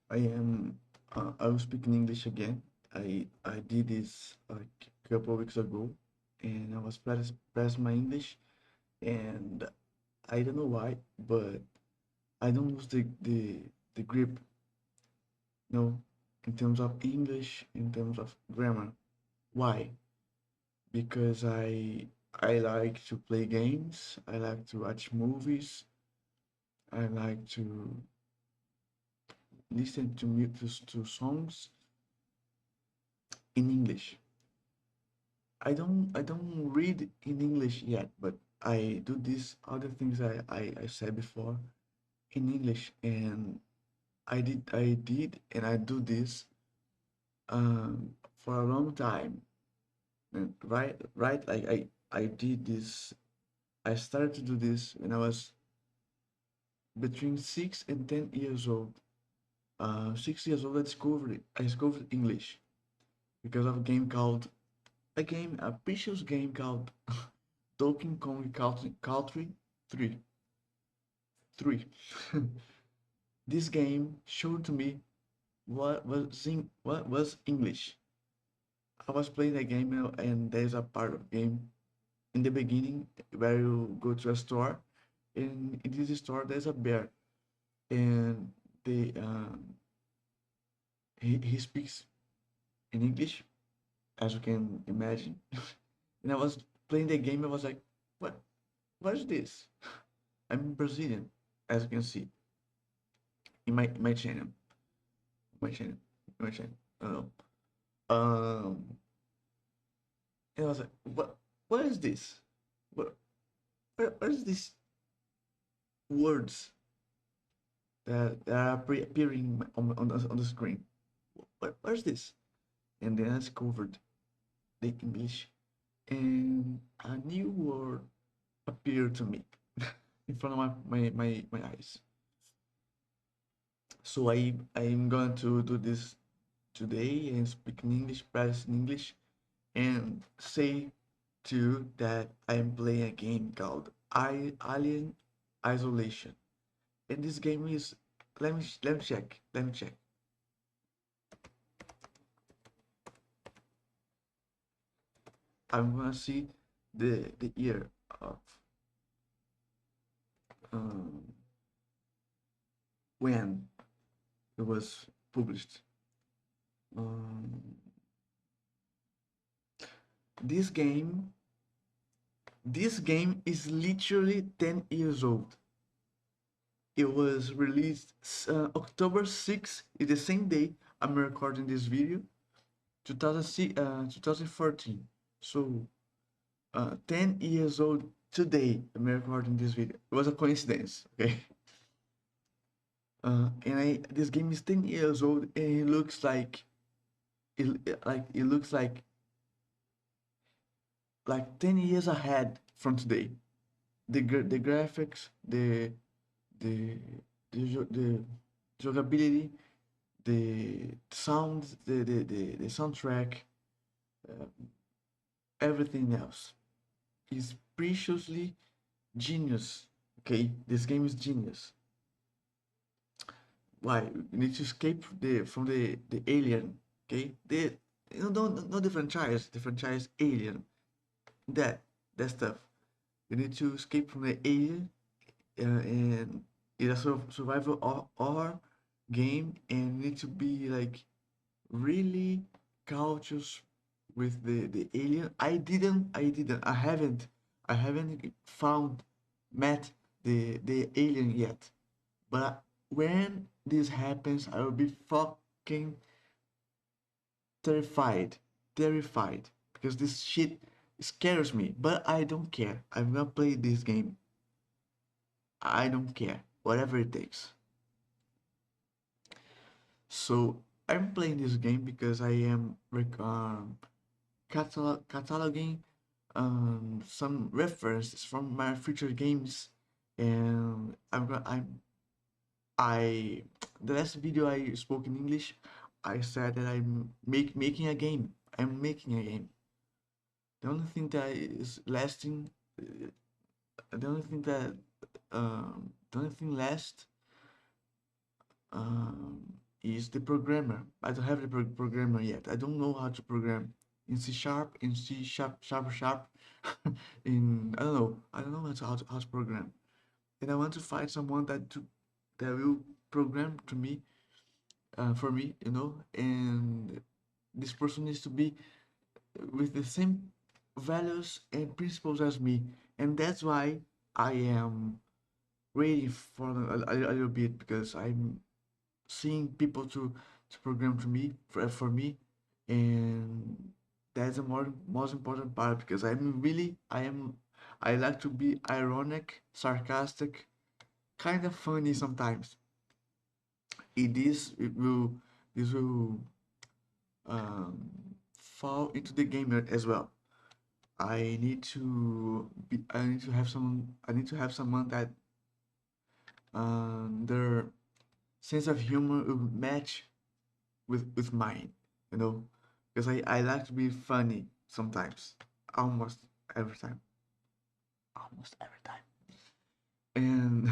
I will speak in English again. I did this like a couple of weeks ago, and I was practicing my English, and I don't know why, but I don't lose the grip, in terms of English, in terms of grammar. Why? Because I like to play games. I like to watch movies. I like to listen to songs in English. I don't read in English yet, but I do these other things I said before in English, and I did and I do this for a long time. And right, like I did this. I started to do this when I was between 6 and 10 years old. 6 years old, I discovered English because of a precious game called Donkey Kong Country 3. 3. This game showed to me what was English. I was playing the game, and there's a part of game in the beginning where you go to a store, and in this store there's a bear, and the he speaks in English, as you can imagine. And I was playing the game. I was like, what is this? I'm Brazilian, as you can see in my channel, my channel, my channel. I don't know. Um, and I was like, what is this? What what is these words that are appearing on the screen? What is this? And then I discovered the English, and a new word appeared to me in front of my eyes. So I'm going to do this today and speak in English, practice in English, and say to you that I'm playing a game called Alien Isolation. And this game is, let me check. I'm gonna see the year of um, when it was published. Um, this game this game is literally 10 years old. It was released October 6th, is the same day I'm recording this video, 2014. So 10 years old today I'm recording this video. It was a coincidence, okay? And this game is 10 years old, and it looks like like 10 years ahead from today. The graphics, the the jugability, the sounds, the soundtrack, uh, everything else is preciously genius. Okay, this game is genius. Why? You need to escape from the alien. Okay, not the franchise Alien. That that stuff. You need to escape from the alien, and it's a survival horror game, and you need to be like really cautious with the alien. I haven't found met the alien yet. But when this happens, I will be fucking terrified, terrified, because this shit scares me. But I don't care. I'm gonna play this game. I don't care, whatever it takes. So I'm playing this game because I am cataloging some references from my future games, and I the last video I spoke in English, I said that I'm making a game. I'm making a game. The only thing that is lasting, the only thing that the only thing last is the programmer. I don't have the programmer yet. I don't know how to program in C sharp, in C sharp, sharp, in I don't know how to program. And I want to find someone that will program to me, for me, and this person needs to be with the same values and principles as me, and that's why I am waiting for a little bit, because I'm seeing people to program to me for me, and that's the most important part, because I like to be ironic, sarcastic, kind of funny sometimes. It will this will um, fall into the game as well. I need to have someone that their sense of humor will match with mine, you know, because I like to be funny sometimes, almost every time, almost every time, and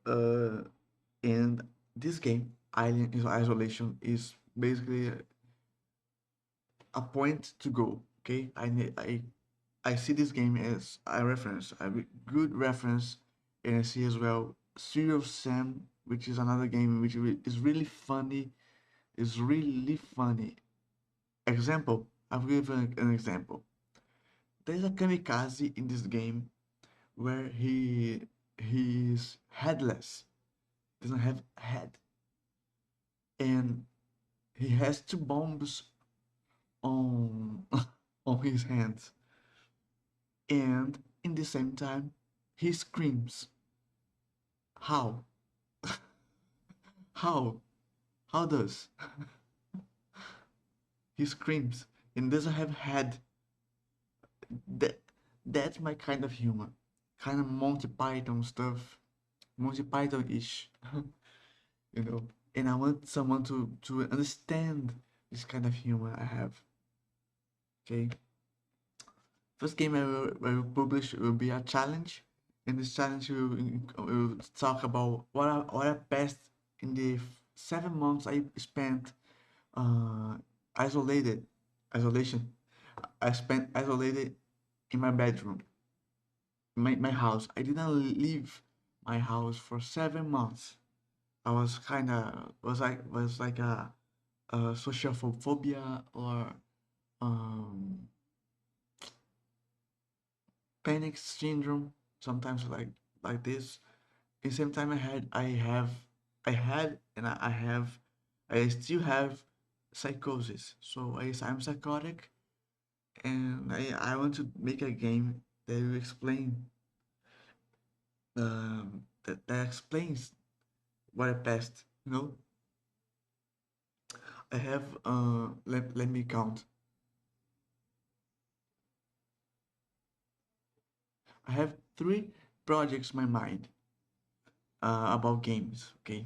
uh, and this game, Alien Isolation, is basically a point to go. Okay, I see this game as a reference, a good reference, and I see as well Serious Sam, which is another game which is really funny. Is really funny. Example, I'll give an example. There's a kamikaze in this game where he's headless, doesn't have a head, and he has two bombs on on his hands, and in the same time he screams. How? How? How does? He screams and doesn't have head. That that's my kind of humor. Kind of Monty Python stuff. Monty Python-ish. you know. And I want someone to understand this kind of humor I have. Okay. First game I will publish will be a challenge. In this challenge we will talk about what I passed in the 7 months I spent uh isolated isolation. I spent isolated in my bedroom, my house. I didn't leave my house for 7 months. I was kind of was like a social phobia, or um, panic syndrome. Sometimes like this. At the same time, I had and I have I still have psychosis. So I'm psychotic, and I want to make a game that will explain that explains what I passed. I have let me count. I have three projects in my mind about games. Okay,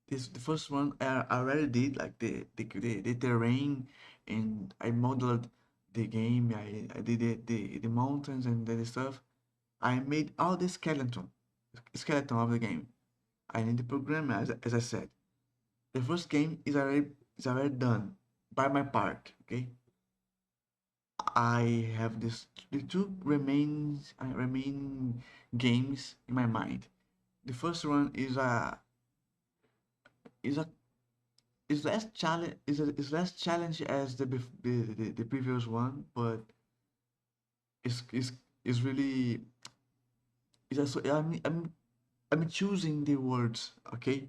this the first one I already did, like the terrain, and I modeled the game. I did the mountains and the stuff. I made all the skeleton of the game. I need the program, as I said. The first game is already done by my part. Okay, I have the two remain games in my mind. The first one is a is less challenge is less challenge as the previous one, but is really is also I'm choosing the words. Okay,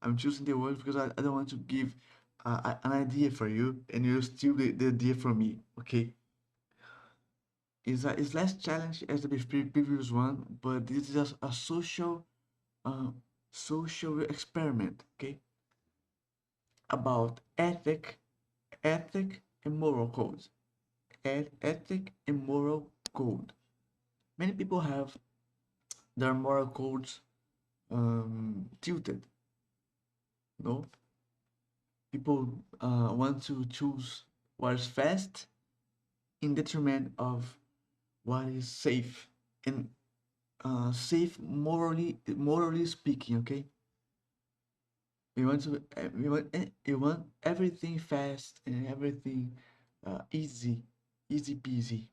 I'm choosing the words because I don't want to give an idea for you and you steal the idea from me. Okay, is less challenge as the previous one, but this is just a uh, social experiment. Okay, about ethic and moral codes. Ethic and moral code. Many people have their moral codes tilted. No, people want to choose what is fast in detriment of what is safe, and safe morally speaking. Okay, You want everything fast and everything easy, easy peasy,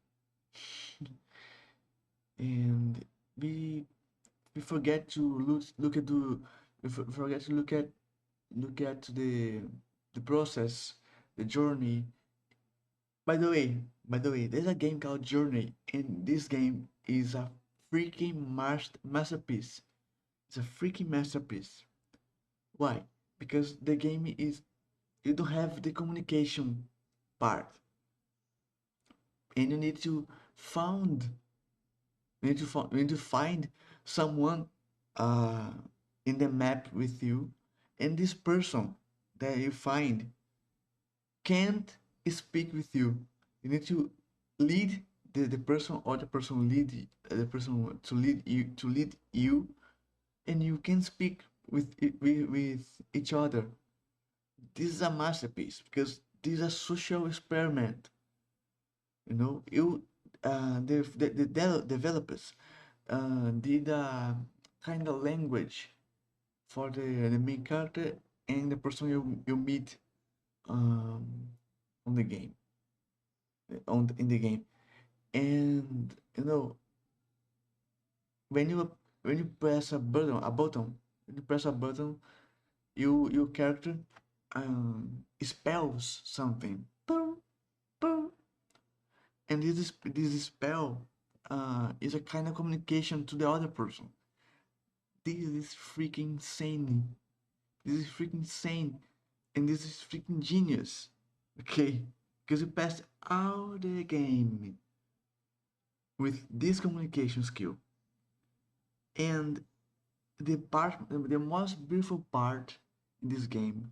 and we we forget to look at the forget to look at the process, the journey. By the way, there's a game called Journey, and this game is a freaking masterpiece. It's a freaking masterpiece. Why? Because the game is you don't have the communication part, and you need to found you need to find someone uh in the map with you, and this person that you find can't speak with you. You need to lead the person, or the person lead the person to lead you, and you can speak with each other. This is a masterpiece because this is a social experiment. You know, the developers did a kind of language for the main character and the person you meet um, on the game in the game. And you know, when you when you press when you press a button, your character spells something. Boom, boom. And this spell is a kind of communication to the other person. This is freaking insane. This is freaking insane, and this is freaking genius. Okay, because you passed all the game with this communication skill. And the most beautiful part in this game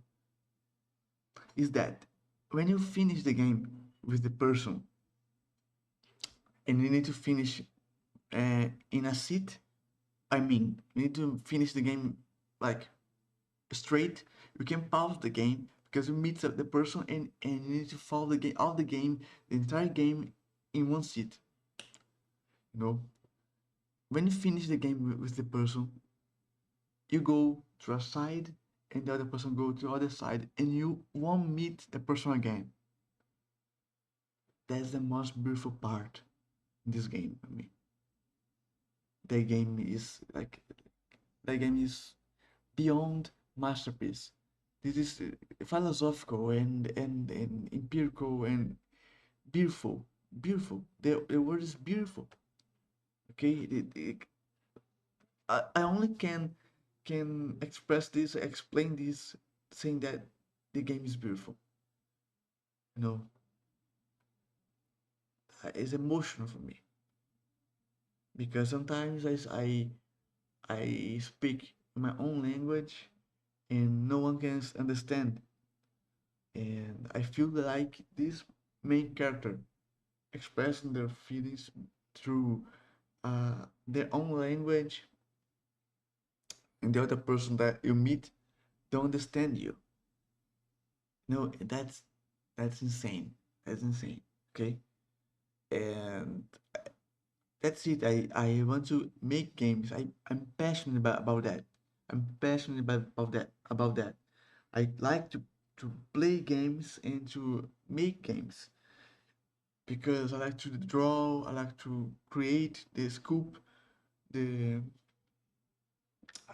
is that when you finish the game with the person, and you need to finish in a seat, I mean, you need to finish the game like straight. You can pause the game because you meet the person, and you need to follow the game, all the game, the entire game in one seat. You know, when you finish the game with the person, you go to a side, and the other person go to the other side, and you won't meet the person again. That's the most beautiful part in this game. I mean, the game is like the game is beyond masterpiece. This is philosophical and empirical and beautiful. Beautiful. The word is beautiful. Okay, I only can express this, explain this, saying that the game is beautiful. You know, it's emotional for me because sometimes I speak my own language and no one can understand, and I feel like this main character expressing their feelings through their own language, and the other person that you meet don't understand you. No, that's insane. That's insane. Okay, and that's it. I want to make games. I'm passionate about that. I'm passionate about that. I like to play games and to make games because I like to draw. I like to create the scoop. The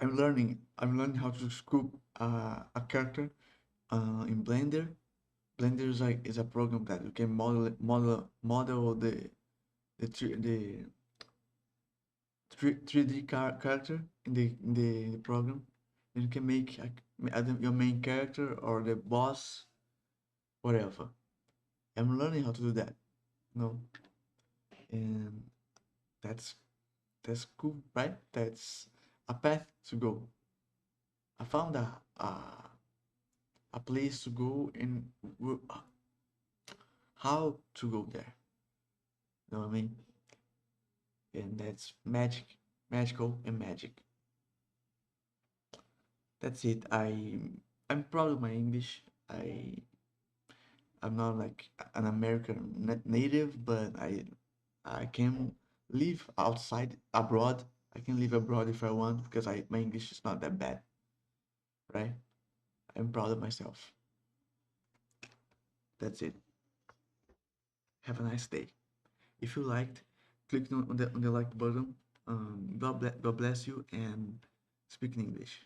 I'm learning how to scoop a character in Blender. Blender is a program that you can model the 3D character in the program. And you can make either your main character or the boss, whatever. I'm learning how to do that. No, and that's that's cool, right? That's a path to go. I found a place to go and how to go there. You know what I mean? And that's magic, magical and magic. That's it. I'm proud of my English. I'm not like an American native, but I can live outside abroad. I can live abroad if I want because I my English is not that bad, right? I'm proud of myself. That's it. Have a nice day. If you liked, click on the like button. God bless you and speak in English.